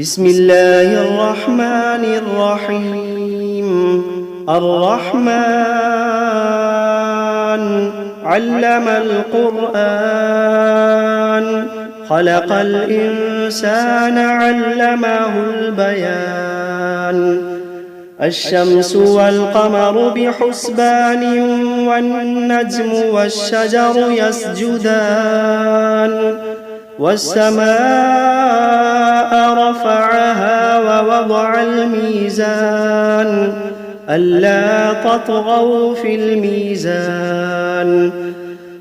بسم الله الرحمن الرحيم. الرحمن علم القرآن، خلق الإنسان علمه البيان. الشمس والقمر بحسبان، والنجم والشجر يسجدان. والسماء رفعها ووضع الميزان، ألا تطغوا في الميزان.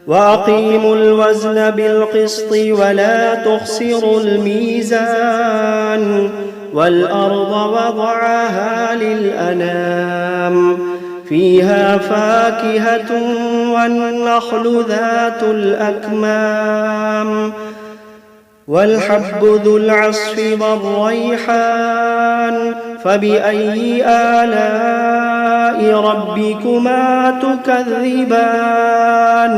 وأقيموا الوزن بالقسط ولا تخسروا الميزان. والأرض وضعها للأنام، فيها فاكهة والنخل ذات الأكمام. والحب ذو العصف والريحان، فبأي آلاء ربكما تكذبان.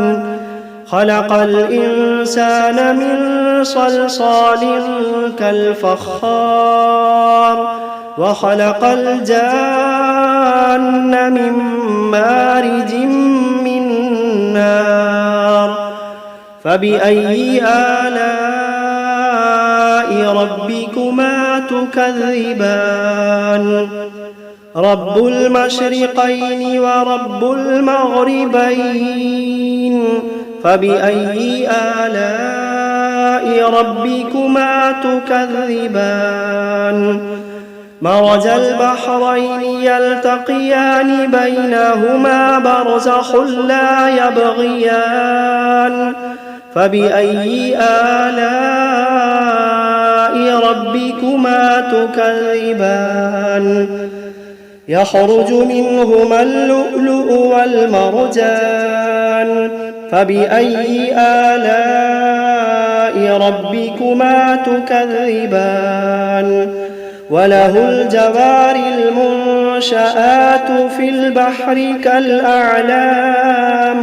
خلق الإنسان من صلصال كالفخار، وخلق الجان من مارج من نار. فبأي آلاء ربكما تكذبان. رب المشرقين ورب المغربين، فبأي آلاء ربكما تكذبان. مرج البحرين يلتقيان، بينهما برزخ لا يبغيان. فبأي آلاء ربكما تكذبان. يخرج منهما اللؤلؤ والمرجان، فبأي آلاء ربكما تكذبان. وله الجوار المنشآت في البحر كالأعلام،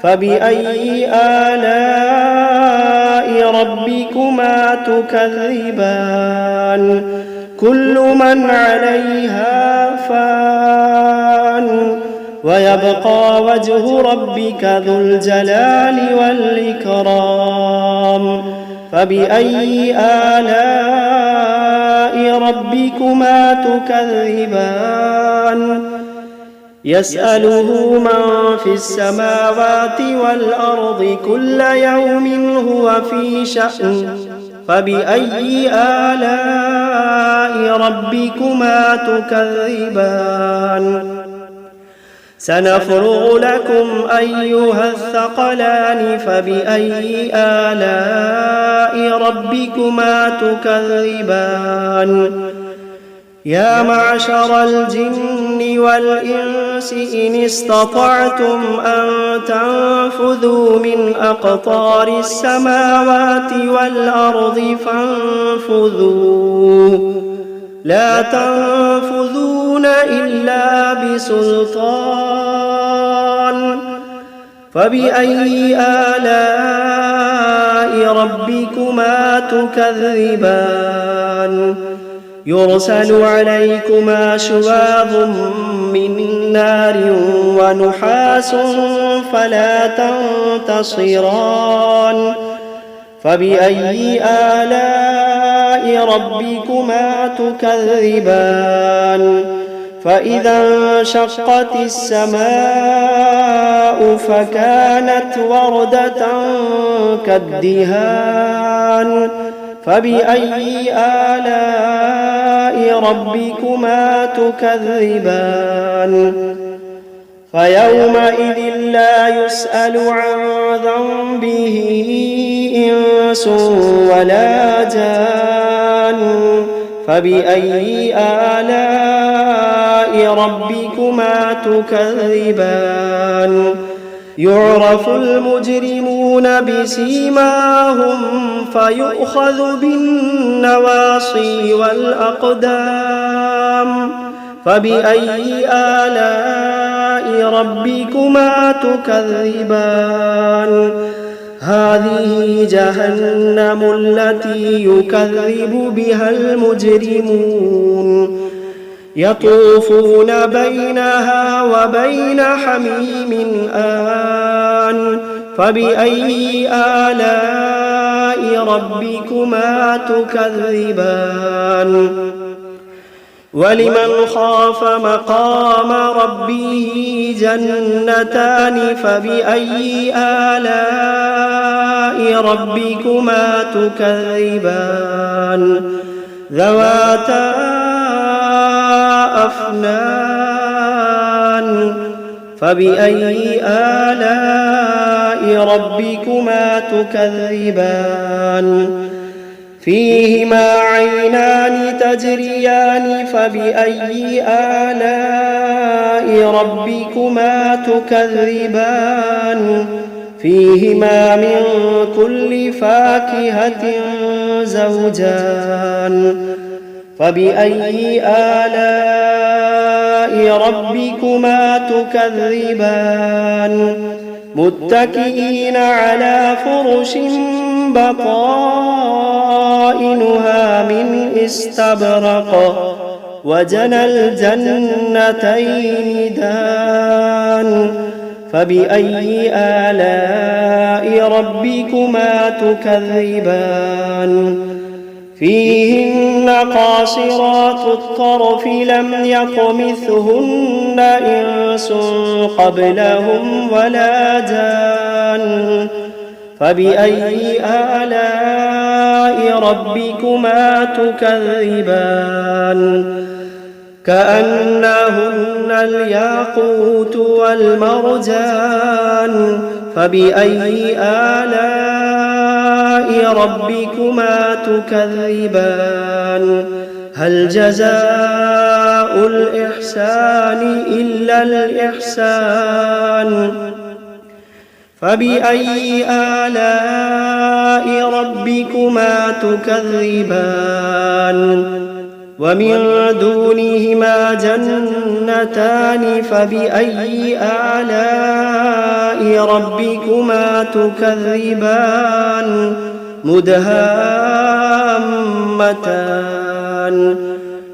فبأي آلاء ربكما تكذبان. كل من عليها فان، ويبقى وجه ربك ذو الجلال والإكرام. فبأي آلاء ربكما تكذبان. يسأله من في السماوات والأرض كل يوم هو في شأن. فبأي آلاء ربكما تكذبان. سنفرغ لكم أيها الثقلان، فبأي آلاء ربكما تكذبان. يا معشر الجن والإنس إن استطعتم أن تنفذوا من أقطار السماوات والأرض فانفذوا، لا تنفذون إلا بسلطان. فبأي آلاء ربكما تكذبان. يرسل عليكما شواظ من نار ونحاس فلا تنتصران. فبأي آلاء ربكما تكذبان. فإذا انشقت السماء فكانت وردة كالدهان. فبأي آلاء ربكما تكذبان. فيومئذ لا يسأل عن ذنبه إنس ولا جان. فبأي آلاء ربكما تكذبان. يعرف المجرمون بسيماهم، فيؤخذ بالنواصي والأقدام. فبأي آلاء ربكما تكذبان. هذه جهنم التي يكذب بها المجرمون يطوفون بينها وبين حميم آن فبأي آلاء ربكما تكذبان ولمن خاف مقام ربه جنتان فبأي آلاء ربكما تكذبان ذواتا أفنان فبأي آلاء ربكما تكذبان فيهما عينان تجريان فبأي آلاء ربكما تكذبان فيهما من كل فاكهة زوجان فبأي آلاء ربكما تكذبان متكئين على فرش بطائنها من استبرق وجنى الجنتين دان فبأي آلاء ربكما تكذبان فيهن قاصرات الطرف لم يطمثهن إنس قبلهم ولا جان فبأي آلاء ربكما تكذبان كأنهن الياقوت والمرجان فبأي آلاء ربكما تكذبان هل جزاء الإحسان إلا الإحسان فبأي آلاء ربكما تكذبان ومن دونهما جنتان فبأي آلاء ربكما تكذبان مدهامتان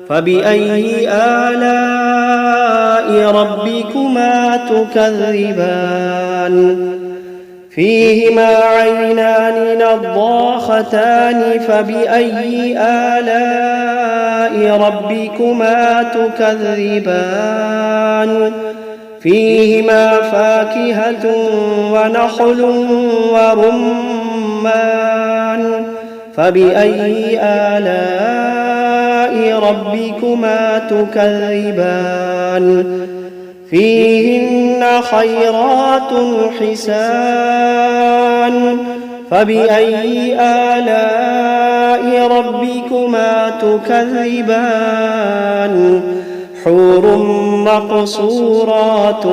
فبأي آلاء ربكما تكذبان فيهما عينان نضاختان فبأي آلاء ربكما تكذبان فيهما فاكهة ونخل ورمان فبأي آلاء ربكما تكذبان فيهن خيرات حسان فبأي آلاء ربكما تكذبان حور مقصورات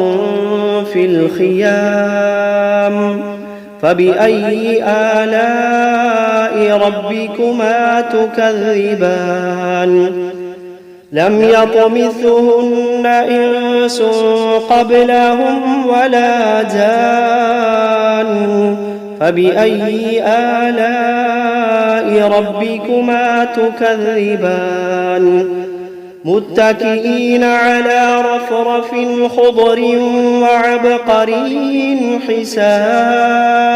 في الخيام فبأي آلاء ربكما تكذبان لم يطمثهن إنس قبلهم ولا جان فبأي آلاء ربكما تكذبان متكئين على رفرف خضر وعبقري حسان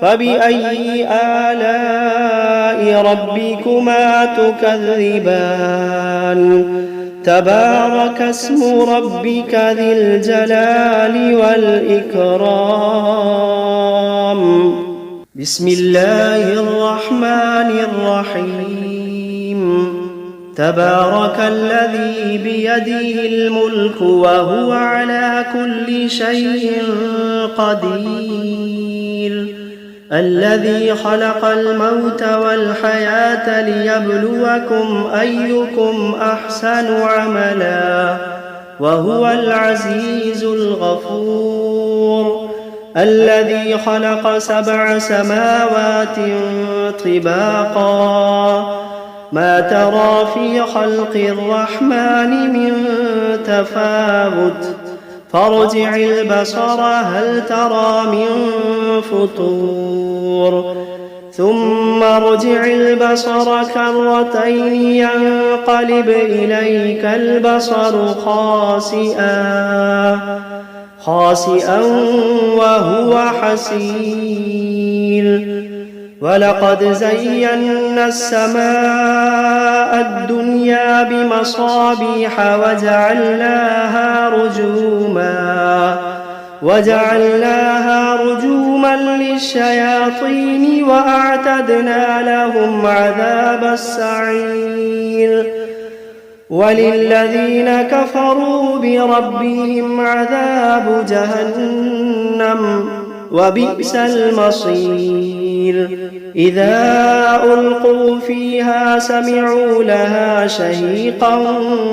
فبأي آلاء ربكما تكذبان تبارك اسم ربك ذي الجلال والإكرام بسم الله الرحمن الرحيم تبارك الذي بيده الملك وهو على كل شيء قدير الذي خلق الموت والحياة ليبلوكم أيكم أحسن عملا وهو العزيز الغفور الذي خلق 7 سماوات طباقا ما ترى في خلق الرحمن من تفاوت فارجع البصر هل ترى من فطور ثم ارجع البصر كرتين ينقلب إليك البصر خاسئا وهو حسير ولقد زينا السماء الدنيا بمصابيح وجعلناها رجوما للشياطين وأعتدنا لهم عذاب السعير وللذين كفروا بربهم عذاب جهنم وبئس المصير إذا ألقوا فيها سمعوا لها شهيقا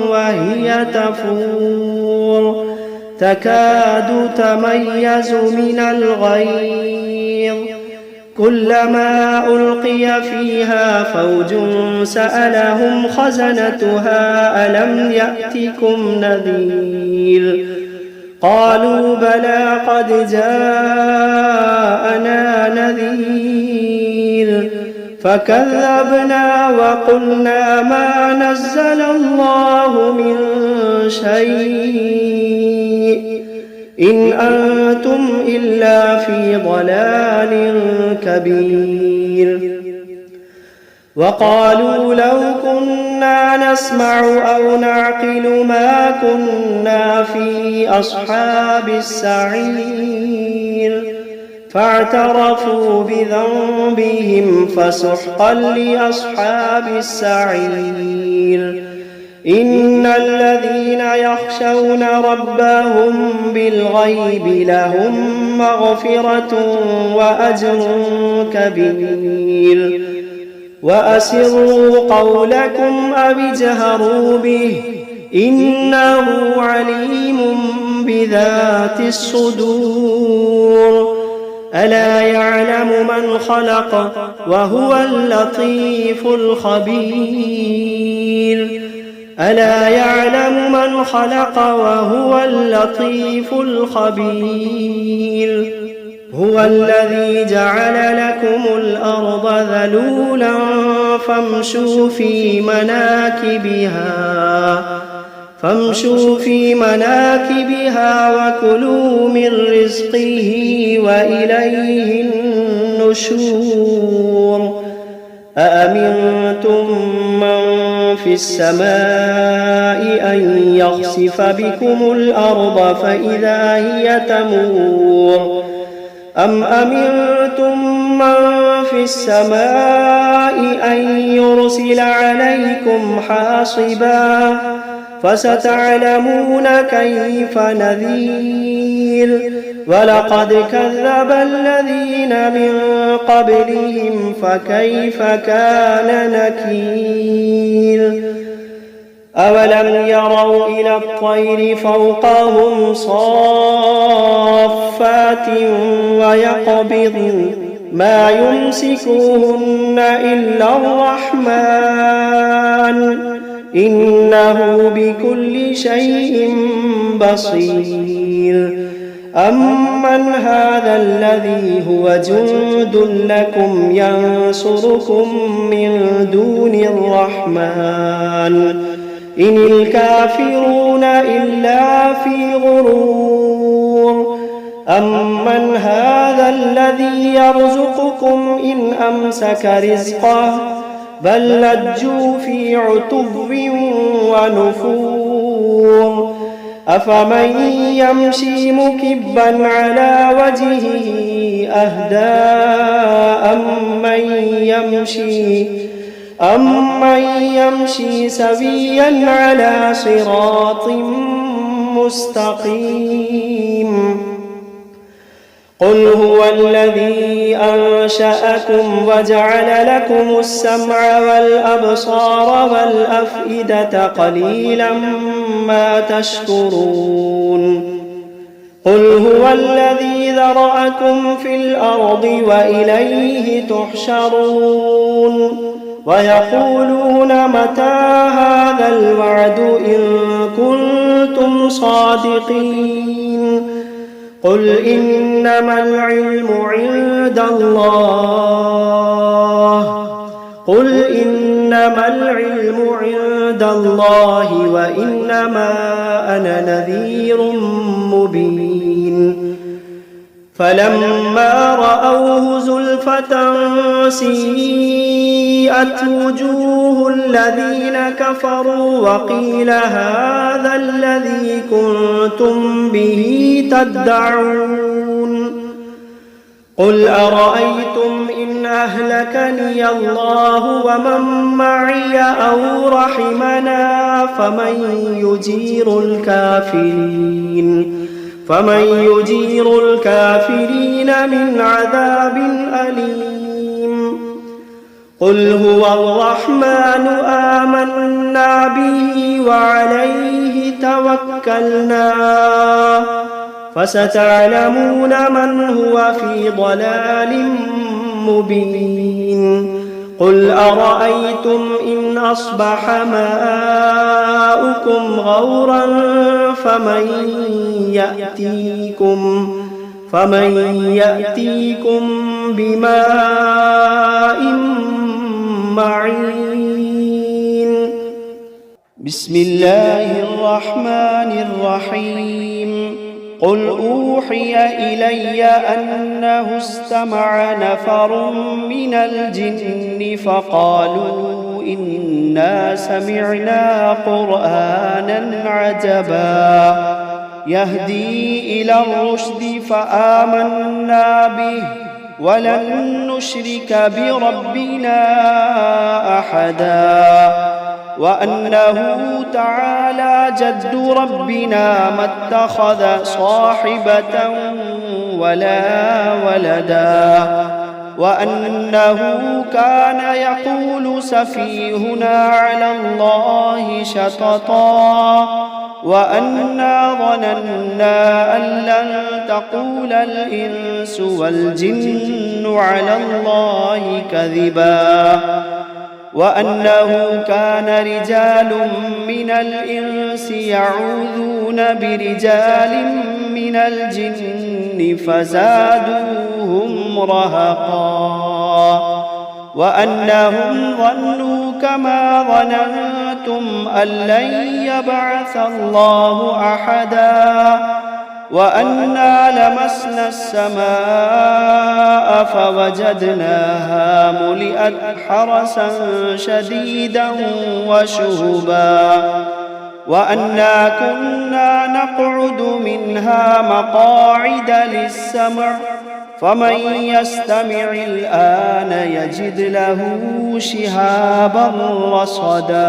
وهي تفور تكاد تميز من الغيظ كلما ألقي فيها فوج سألهم خزنتها ألم يأتكم نذير قالوا بلى قد جاءنا نذير فكذبنا وقلنا ما نزل الله من شيء إن أنتم إلا في ضلال كبير وقالوا لو كنا نسمع أو نعقل ما كنا في أصحاب السعير فاعترفوا بذنبهم فسحقا لأصحاب السعير إن الذين يخشون ربهم بالغيب لهم مغفرة وأجر كبير وأسروا قولكم أو اجهروا به إنه عليم بذات الصدور ألا يعلم من خلق وهو اللطيف الخبير ألا يعلم من خلق وهو اللطيف الخبير هو الذي جعل لكم الأرض ذلولا فامشوا في مناكبها وكلوا من رزقه وإليه النشور أأمنتم من في السماء أن يخسف بكم الأرض فإذا هي تمور أم أمنتم من في السماء أن يرسل عليكم حاصبا فستعلمون كيف نذير ولقد كذب الذين من قبلهم فكيف كان نكير أولم يروا إلى الطير فوقهم صافات ويقبضن ما يمسكوهن إلا الرحمن إنه بكل شيء بصير أمن هذا الذي هو جند لكم ينصركم من دون الرحمن إن الكافرون إلا في غرور أمن هذا الذي يرزقكم إن أمسك رزقه بل لجوا في عتو ونفور أفمن يمشي مكبا على وجهه أهدى أمن يمشي سويا على صراط مستقيم قل هو الذي أنشأكم وجعل لكم السمع والأبصار والأفئدة قليلا ما تشكرون قل هو الذي ذرأكم في الأرض وإليه تحشرون ويقولون متى هذا الوعد إن كنتم كنتم صادقين قل إنما العلم عند الله وإنما أنا نذير مبين فلما رأوه زلفة سيئت وجوه الذين كفروا وقيل هذا الذي كنتم به تدعون قل أرأيتم إن أهلكني الله ومن معي أو رحمنا فمن يجير الكافرين من عذاب أليم قل هو الرحمن آمنا به وعليه توكلنا فستعلمون من هو في ضلال مبين قل أرأيتم إن أصبح ماؤكم غورا فمن يأتيكم بماء معين بسم الله الرحمن الرحيم قل أوحي إلي أنه استمع نفر من الجن فقالوا إنا سمعنا قرآنا عجبا يهدي إلى الرشد فآمنا به ولن نشرك بربنا أحدا وأنه تعالى جد ربنا ما اتخذ صاحبة ولا ولدا وأنه كان يقول سفيهنا على الله شططا وأنا ظننا أن لن تقول الإنس والجن على الله كذبا وأنه كان رجال من الإنس يعوذون برجال من الجن فزادوهم رهقا وأنهم ظنوا كما ظننتم أن لن يبعث الله أحدا وأنا لمسنا السماء فوجدناها ملئت حرسا شديدا وشهبا وأنا كنا نقعد منها مقاعد للسمع فمن يستمع الآن يجد له شهابا رصدا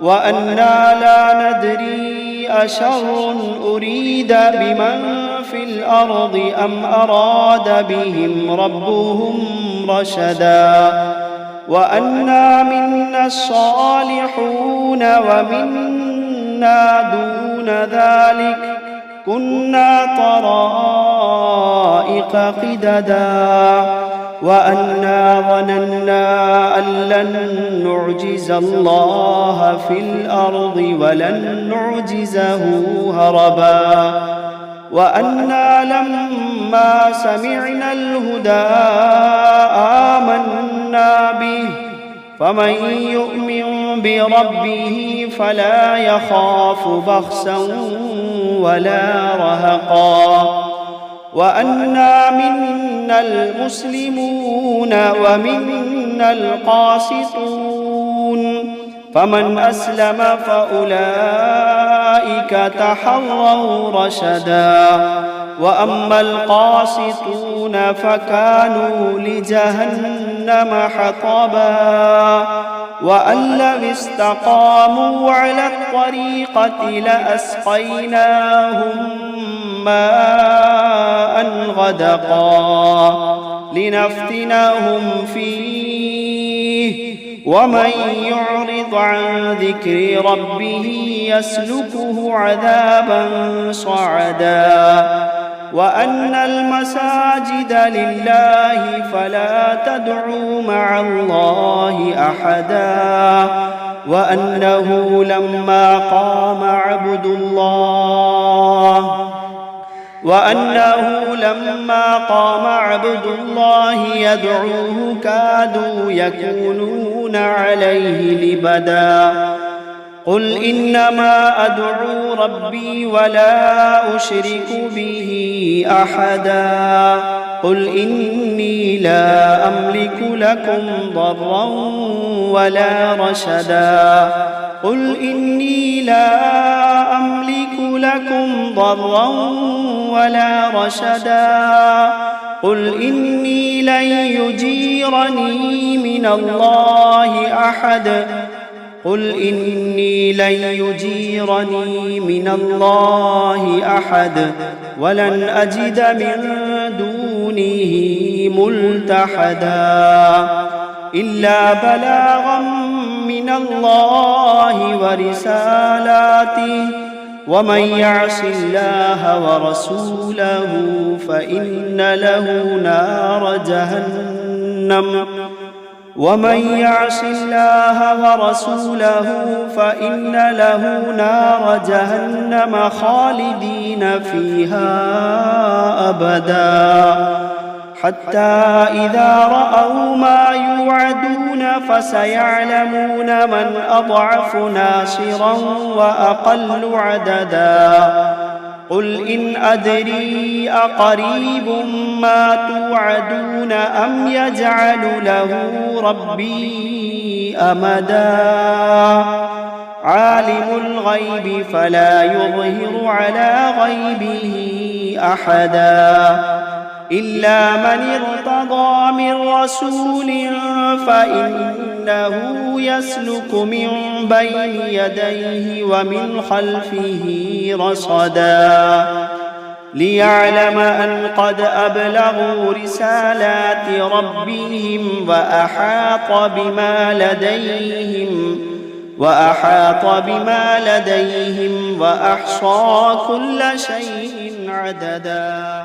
وأنا لا ندري أشر أريد بمن في الأرض أم أراد بهم ربهم رشدا وأنا منا الصالحون ومنا دون ذلك كنا طرائق قددا وأنا ظننا أن لن نعجز الله في الأرض ولن نعجزه هربا وأنا لما سمعنا الهدى آمنا به فمن يؤمن بربه فلا يخاف بخسا ولا رهقا وأنا منا المسلمون ومنا القاسطون فمن أسلم فأولئك تحروا رشدا وأما القاسطون فكانوا لجهنم حطبا وأن لو استقاموا على الطريقة لأسقيناهم ماء غدقا لنفتنهم فيه ومن يعرض عن ذكر ربه يسلكه عذابا صعدا وأن المساجد لله فلا تدعوا مع الله أحدا وأنه لما قام عبد الله يدعوه كادوا يكونون عليه لبدا. قل إنما أدعو ربي ولا أشرك به أحدا. قل إني لا أملك لكم ضرا ولا رشدا. قل إني لا أملك لكم ضرا ولا رشدا. قل إني لن يجيرني من الله أحد. قل إني لن يجيرني من الله أحد ولن أجد من دونه ملتحدا إلا بلاغا من الله ورسالاته ومن يعص الله ورسوله فإن له نار جهنم خالدين فيها أبدا حتى إذا رأوا ما يوعدون فسيعلمون من أضعف ناصرا وأقل عددا. قل إن أدري أقريب ما توعدون أم يجعل له ربي أمدا. عالم الغيب فلا يظهر على غيبه أحدا إلا من ارتضى من رسول فإنه يسلك من بين يديه ومن خلفه رصدا ليعلم أن قد أبلغوا رسالات ربهم وأحاط بما لديهم وأحصى كل شيء عددا.